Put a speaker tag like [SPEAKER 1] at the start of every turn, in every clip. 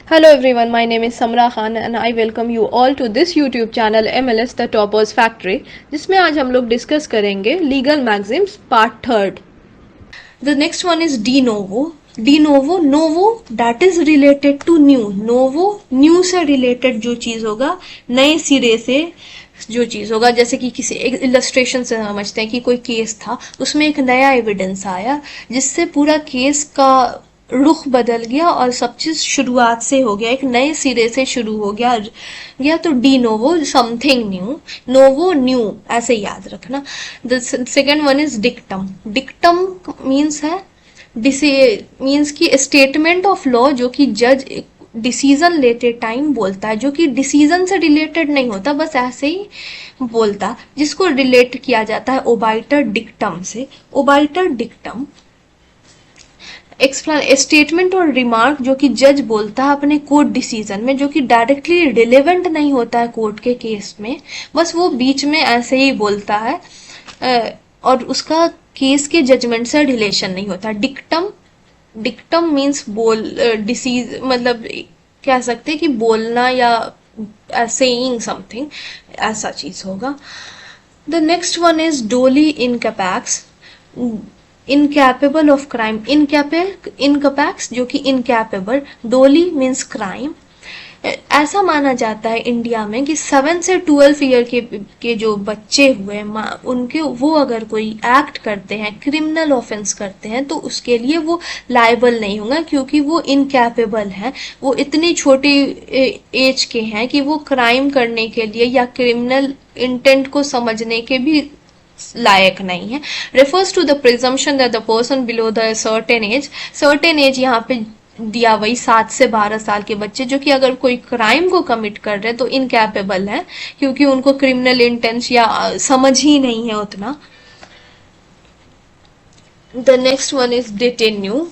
[SPEAKER 1] Hello everyone, my name is Samra Khan and I welcome you all to this YouTube channel MLS The Toppers Factory, जिसमें आज हम लोग discuss करेंगे legal maxims part third. The next one is de novo. De novo, novo that is related to new. Novo new से related जो चीज होगा, नए सिरे से जो चीज होगा, जैसे कि किसी एक इलस्ट्रेशन से समझते हैं कि कोई केस था, उसमें एक नया एविडेंस आया जिससे पूरा केस का रुख बदल गया और सब चीज शुरुआत से हो गया, एक नए सिरे से शुरू हो गया तो de novo something new, novo new, ऐसे याद रखना। The second one is dictum. Dictum means है मीन्स की स्टेटमेंट ऑफ लॉ जो कि जज डिसीजन लेते टाइम बोलता है, जो कि डिसीजन से रिलेटेड नहीं होता, बस ऐसे ही बोलता, जिसको रिलेट किया जाता है ओबाइटर डिक्टम से। ओबाइटर डिक्टम स्टेटमेंट और रिमार्क जो कि जज बोलता है अपने कोर्ट डिसीजन में, जो कि डायरेक्टली रिलेवेंट नहीं होता है कोर्ट के केस में, बस वो बीच में ऐसे ही बोलता है और उसका केस के जजमेंट से रिलेशन नहीं होता। डिक्टम मीन्स डिसीज, मतलब कह सकते हैं कि बोलना या सेइंग समथिंग, ऐसा चीज होगा। द नेक्स्ट वन इज डोली इनकैपेक्स। इनकैपेबल ऑफ क्राइम, इनकैपेक्स जो कि इनकैपेबल, डोली मीन्स क्राइम। ऐसा माना जाता है इंडिया में कि 7 से 12 ईयर के जो बच्चे हुए उनके, वो अगर कोई एक्ट करते हैं, क्रिमिनल ऑफेंस करते हैं, तो उसके लिए वो लायबल नहीं होंगे, क्योंकि वो इनकैपेबल हैं, वो इतनी छोटी एज के हैं कि वो क्राइम करने के लिए या क्रिमिनल इंटेंट को समझने के भी लायक नहीं है। Refers to the presumption that the person below the certain age यहाँ पे दिया वही 7 से 12 साल के बच्चे, जो कि अगर कोई क्राइम को कमिट कर रहे हैं तो इनकैपेबल है, क्योंकि उनको क्रिमिनल इंटेंस या समझ ही नहीं है उतना। The next one is detenu.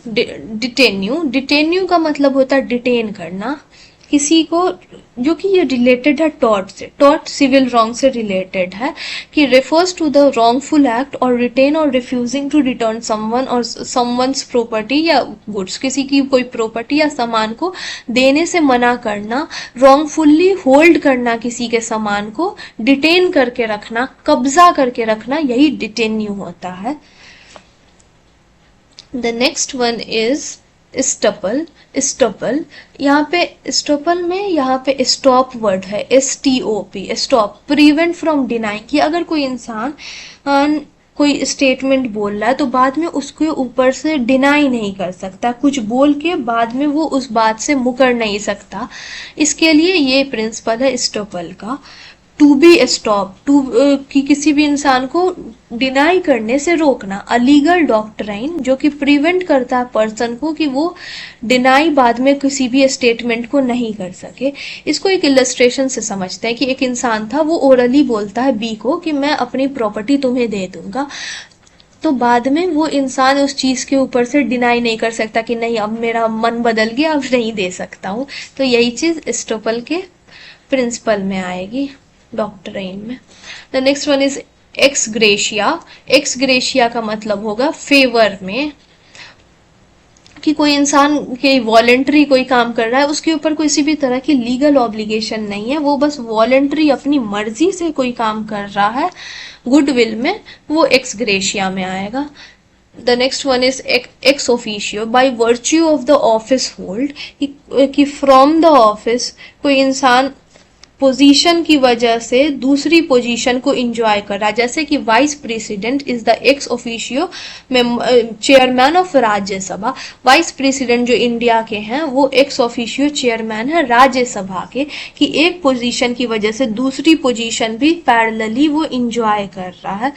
[SPEAKER 1] Detenu का मतलब होता है डिटेन करना किसी को, जो कि ये रिलेटेड है टॉर्ट से। टॉर्ट सिविल रॉन्ग से रिलेटेड है, कि refers to the wrongful act और रिटेन और रिफ्यूजिंग टू रिटर्न समवन और समवंस प्रॉपर्टी या गुड्स, किसी की कोई प्रॉपर्टी या सामान को देने से मना करना, रॉन्गफुल्ली होल्ड करना किसी के सामान को, डिटेन करके रखना, कब्जा करके रखना, यही डिटेन्यू होता है। The next one is estoppel. यहाँ पे स्टॉपल में यहाँ पे स्टॉप वर्ड है, STOP, stop, prevent from denying, कि अगर कोई इंसान कोई स्टेटमेंट बोल रहा है तो बाद में उसके ऊपर से डिनाई नहीं कर सकता, कुछ बोल के बाद में वो उस बात से मुकर नहीं सकता। इसके लिए ये प्रिंसिपल है स्टॉपल का। टू बी स्टॉप, कि किसी भी इंसान को डिनाई करने से रोकना। अलीगल डॉक्ट्राइन जो कि प्रिवेंट करता है पर्सन को कि वो डिनाई बाद में किसी भी स्टेटमेंट को नहीं कर सके। इसको एक इलस्ट्रेशन से समझते हैं कि एक इंसान था, वो ओरली बोलता है बी को कि मैं अपनी प्रॉपर्टी तुम्हें दे दूंगा, तो बाद में वो इंसान उस चीज के ऊपर से डिनाई नहीं कर सकता कि नहीं अब मेरा मन बदल गया, अब नहीं दे सकता हूँ। तो यही चीज स्टॉपल के प्रिंसिपल में आएगी, डॉक्ट्राइन में। The next one is x gratia. X gratia का मतलब होगा फेवर में, कि कोई इंसान के वॉलेंट्री कोई काम कर रहा है, उसके ऊपर किसी भी तरह की लीगल ऑब्लिगेशन नहीं है, वो बस वॉलेंट्री अपनी मर्जी से कोई काम कर रहा है गुडविल में, वो एक्स ग्रेशिया में आएगा। The next one is ex officio, by virtue of the office hold, कि फ्रॉम द ऑफिस कोई इंसान पोजीशन की वजह से दूसरी पोजीशन को इंजॉय कर रहा है, जैसे कि vice president is the ex officio chairman of Rajya Sabha. Vice president जो इंडिया के हैं वो एक्स ऑफिशियो चेयरमैन है राज्यसभा के, कि एक पोजीशन की वजह से दूसरी पोजीशन भी पैरेलली वो इंजॉय कर रहा है।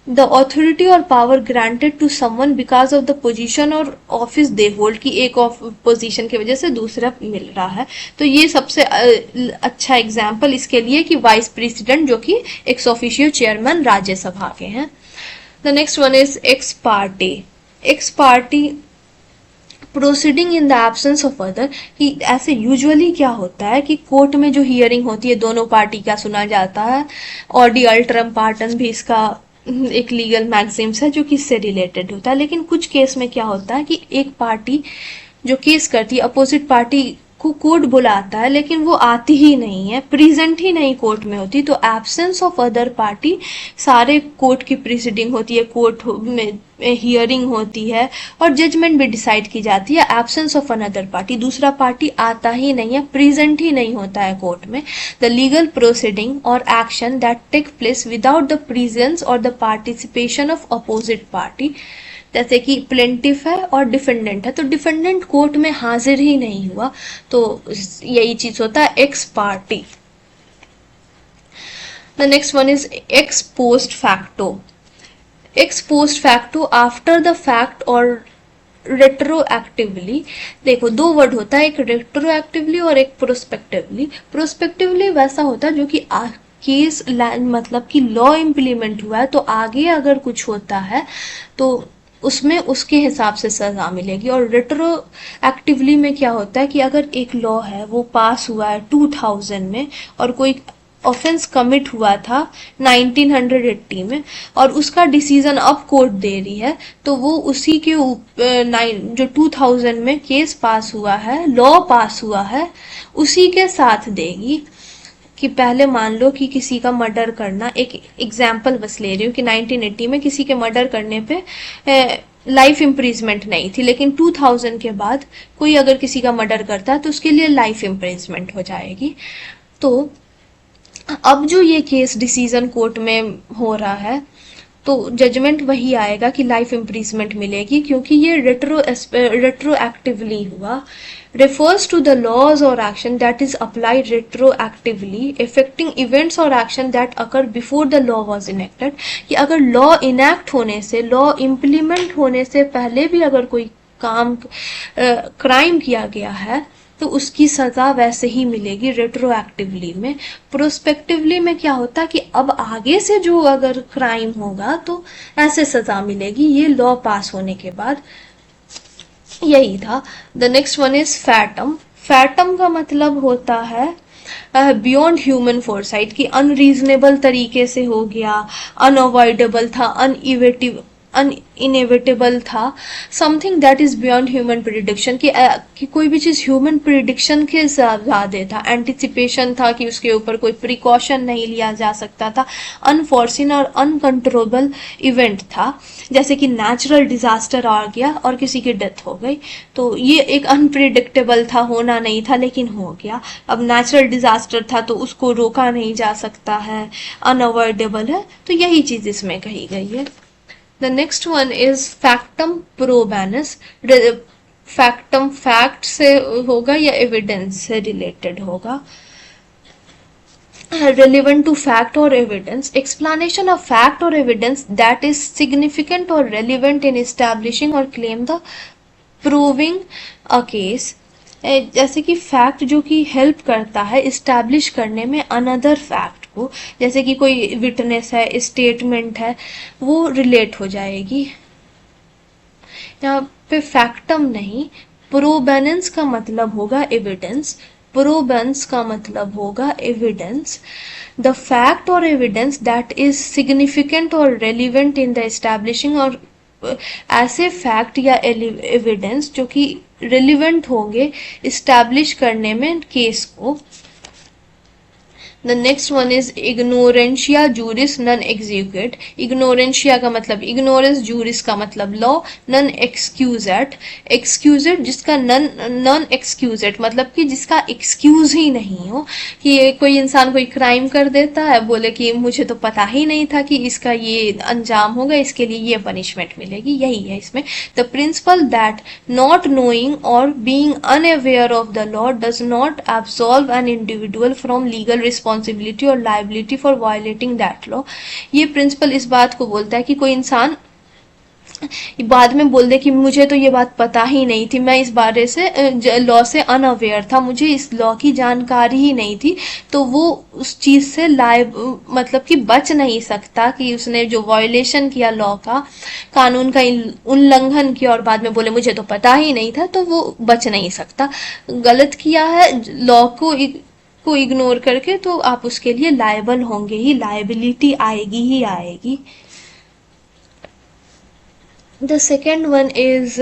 [SPEAKER 1] द ऑथोरिटी और power granted to someone because of the position और ऑफिस दे होल्ड, की एक पोजीशन की वजह से दूसरा मिल रहा है। तो ये सबसे अच्छा एग्जाम्पल इसके लिए कि वाइस प्रेसिडेंट जो कि एक्स ऑफिशियो चेयरमैन राज्यसभा के हैं। The next one is x party. X party proceeding in the absence of other, कि ऐसे यूजुअली क्या होता है कि कोर्ट में जो हियरिंग होती है दोनों पार्टी का सुना जाता है, ऑडी अल्ट्रम पार्टन भी इसका एक लीगल मैक्सिम्स है जो कि इससे रिलेटेड होता है। लेकिन कुछ केस में क्या होता है कि एक पार्टी जो केस करती है, अपोजिट पार्टी को कोर्ट बुलाता है लेकिन वो आती ही नहीं है, प्रेजेंट ही नहीं कोर्ट में होती, तो एब्सेंस ऑफ अदर पार्टी, सारे कोर्ट की प्रीसीडिंग होती है, कोर्ट में हियरिंग होती है और जजमेंट भी डिसाइड की जाती है, एब्सेंस ऑफ अनदर पार्टी, दूसरा पार्टी आता ही नहीं है, प्रेजेंट ही नहीं होता है कोर्ट में, द लीगल प्रोसीडिंग और action that take place without the presence और the participation of opposite party, जैसे कि प्लेंटिफ है और डिफेंडेंट है, तो डिफेंडेंट कोर्ट में हाजिर ही नहीं हुआ, तो यही चीज होता है x party. The next one is x post facto. X post facto after the fact और रेट्रोएक्टिवली। देखो दो वर्ड होता है, एक रेट्रोएक्टिवली और एक प्रोस्पेक्टिवली। प्रोस्पेक्टिवली वैसा होता है जो कि केस मतलब कि लॉ इम्प्लीमेंट हुआ है, तो आगे अगर कुछ होता है तो उसमें उसके हिसाब से सजा मिलेगी। और रेट्रोएक्टिवली में क्या होता है कि अगर एक लॉ है वो पास हुआ है 2000 में और कोई ऑफेंस कमिट हुआ था 1980 में और उसका डिसीजन अब कोर्ट दे रही है, तो वो उसी के जो 2000 में केस पास हुआ है, लॉ पास हुआ है, उसी के साथ देगी। कि पहले मान लो कि किसी का मर्डर करना, एक एग्जाम्पल बस ले रही हूँ कि 1980 में किसी के मर्डर करने पे लाइफ इम्प्रिजमेंट नहीं थी, लेकिन 2000 के बाद कोई अगर किसी का मर्डर करता है तो उसके लिए लाइफ इम्प्रिजमेंट हो जाएगी। तो अब जो ये केस डिसीजन कोर्ट में हो रहा है तो जजमेंट वही आएगा कि लाइफ इम्प्रिजमेंट मिलेगी, क्योंकि ये रेट्रोएक्टिवली हुआ। refers to the laws or action that is applied retroactively affecting events or action that occur before the law was enacted। कि अगर लॉ इनैक्ट होने से, लॉ इम्प्लीमेंट होने से पहले भी अगर कोई काम क्राइम किया गया है तो उसकी सजा वैसे ही मिलेगी रेट्रोएक्टिवली में। प्रोस्पेक्टिवली में क्या होता है कि अब आगे से जो अगर क्राइम होगा तो ऐसे सजा मिलेगी, ये लॉ पास होने के बाद। यही था। The next one is fatum. Fatum का मतलब होता है बियॉन्ड ह्यूमन फोरसाइट, की अनरीजनेबल तरीके से हो गया, अनअवॉइडेबल था, इनएविटेबल था, something that is beyond human prediction, कि कोई भी चीज ह्यूमन प्रिडिक्शन के ज्यादा था, एंटिसिपेशन था कि उसके ऊपर कोई प्रिकॉशन नहीं लिया जा सकता था, अनफॉर्सिन और अनकंट्रोलेबल इवेंट था, जैसे कि नेचुरल डिजास्टर आ गया और किसी की डेथ हो गई, तो ये एक अनप्रिडिक्टेबल था, होना नहीं था लेकिन हो गया। अब नेचुरल डिजास्टर था तो उसको रोका नहीं जा सकता है, अनअवॉइडेबल है, तो यही चीज इसमें कही गई है। The next one is factum probanis। Factum fact से होगा या एविडेंस से रिलेटेड होगा। relevant to fact or evidence, explanation of fact or evidence that is significant or relevant in establishing or claim the proving a case। जैसे कि fact जो कि help करता है इस्टेब्लिश करने में अनदर फैक्ट को, जैसे कि कोई विटनेस है, स्टेटमेंट है, वो रिलेट हो जाएगी। यहाँ पे फैक्टम नहीं, प्रोबेनेंस का मतलब होगा एविडेंस, प्रोबेंस का मतलब होगा एविडेंस। द फैक्ट और एविडेंस दैट इज सिग्निफिकेंट और रेलिवेंट इन द एस्टैब्लिशिंग, और ऐसे फैक्ट या एविडेंस जो कि रिलेवेंट होंगे इस्टेब्लिश करने में केस को। The next one is ignorantia juris non excusat. Ignorantia का मतलब इग्नोरेंस, जूरिस का मतलब लॉ, नन एक्सक्यूजेट, एक्सक्यूजेट जिसका नन एक्सक्यूजेट मतलब कि जिसका एक्सक्यूज ही नहीं हो, कि कोई इंसान कोई क्राइम कर देता है, बोले कि मुझे तो पता ही नहीं था कि इसका ये अंजाम होगा, इसके लिए ये पनिशमेंट मिलेगी, यही है इसमें। The principle that not knowing और being unaware of the law does not absolve an individual from legal responsibility और liability for violating that law. ये प्रिंसिपल इस बात को बोलता है कि कोई इंसान बाद में बोल दे कि मुझे तो ये बात पता ही नहीं थी, मैं इस बारे से लॉ से अनअवेयर था, मुझे इस लॉ की जानकारी ही नहीं थी, तो वो उस चीज से मतलब कि बच नहीं सकता, कि उसने जो वायलेशन किया लॉ का, कानून का उल्लंघन किया और बाद में बोले मुझे तो पता ही नहीं था, तो वो बच नहीं सकता। गलत किया है लॉ को इग्नोर करके, तो आप उसके लिए लायबल होंगे ही, लायबिलिटी आएगी ही आएगी। The second one is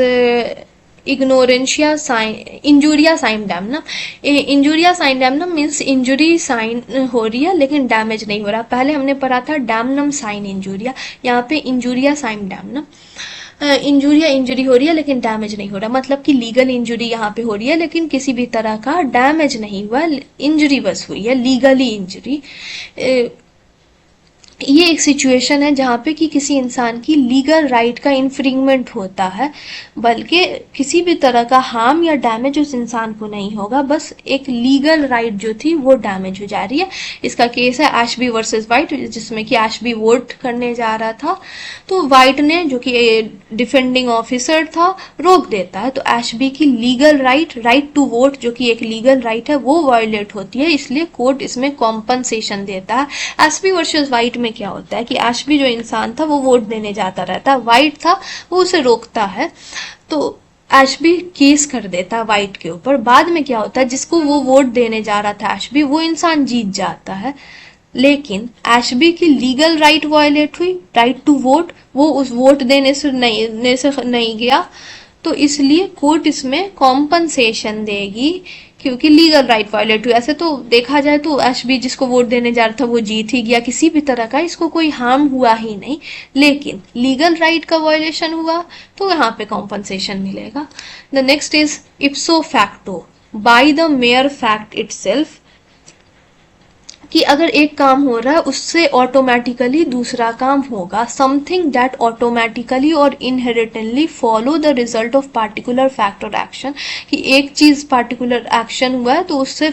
[SPEAKER 1] ignorantia sine injuria sine damnum. Injuria sine damnum means injury sine हो रही है लेकिन डैमेज नहीं हो रहा। पहले हमने पढ़ा था डैमनम साइन इंजुरिया, यहाँ पे इंजुरिया साइन डैमनम। इंजुरिया इंजुरी हो रही है लेकिन डैमेज नहीं हो रहा, मतलब कि लीगल इंजुरी यहाँ पे हो रही है लेकिन किसी भी तरह का डैमेज नहीं हुआ, इंजरी बस हुई है, लीगली इंजरी। ये एक सिचुएशन है जहाँ पे कि किसी इंसान की लीगल राइट का इन्फ्रिंगमेंट होता है, बल्कि किसी भी तरह का हार्म या डैमेज उस इंसान को नहीं होगा, बस एक लीगल राइट जो थी वो डैमेज हो जा रही है। इसका केस है एशबी वर्सेस वाइट, जिसमें कि एशबी वोट करने जा रहा था तो वाइट ने, जो कि डिफेंडिंग ऑफिसर था, रोक देता है। तो एशबी की लीगल राइट टू वोट, जो कि एक लीगल राइट है, वो वायलेट होती है, इसलिए कोर्ट इसमें कॉम्पनसेशन देता है। एशबी वर्सेस वाइट में क्या होता है कि एशबी जो इंसान था वो वोट देने जाता रहता है, वाइट था वो उसे रोकता है, तो एशबी केस कर देता है वाइट के ऊपर। बाद में क्या होता है, जिसको वो वोट देने जा रहा था एशबी, वो इंसान जीत जाता है, लेकिन एशबी की लीगल राइट वायलेट हुई, राइट टू वोट, वो उस वोट देने से नहीं गया, तो इसलिए कोर्ट इसमें कॉम्पनसेशन देगी क्योंकि लीगल राइट वायलेट हुई। ऐसे तो देखा जाए तो एशबी जिसको वोट देने जा रहा था वो जीत ही गया, किसी भी तरह का इसको कोई हार्म हुआ ही नहीं, लेकिन लीगल राइट का वायलेशन हुआ तो यहाँ पे कॉम्पनसेशन मिलेगा। The next is इप्सो facto, by the mayor fact itself, कि अगर एक काम हो रहा है उससे ऑटोमेटिकली दूसरा काम होगा, समथिंग दैट ऑटोमेटिकली और inherently follow the result of particular fact और एक्शन, कि एक चीज पार्टिकुलर एक्शन हुआ है तो उससे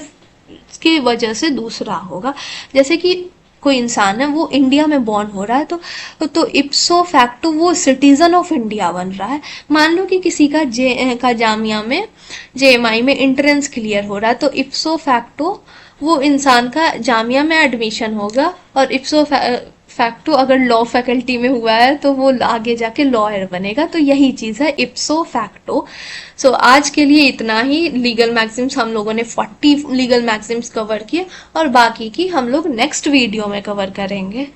[SPEAKER 1] की वजह से दूसरा होगा। जैसे कि कोई इंसान है वो इंडिया में बॉर्न हो रहा है तो इप्सो फैक्टो वो सिटीजन ऑफ इंडिया बन रहा है। मान लो कि किसी का जामिया में जेएमआई में एंट्रेंस क्लियर हो रहा है, तो इप्सो फैक्टो वो इंसान का जामिया में एडमिशन होगा, और इप्सो फैक्टो अगर लॉ फैकल्टी में हुआ है तो वो आगे जाके लॉयर बनेगा। तो यही चीज है इप्सो फैक्टो। सो आज के लिए इतना ही। लीगल मैक्सिम्स हम लोगों ने 40 लीगल मैक्सिम्स कवर किए और बाकी की हम लोग नेक्स्ट वीडियो में कवर करेंगे।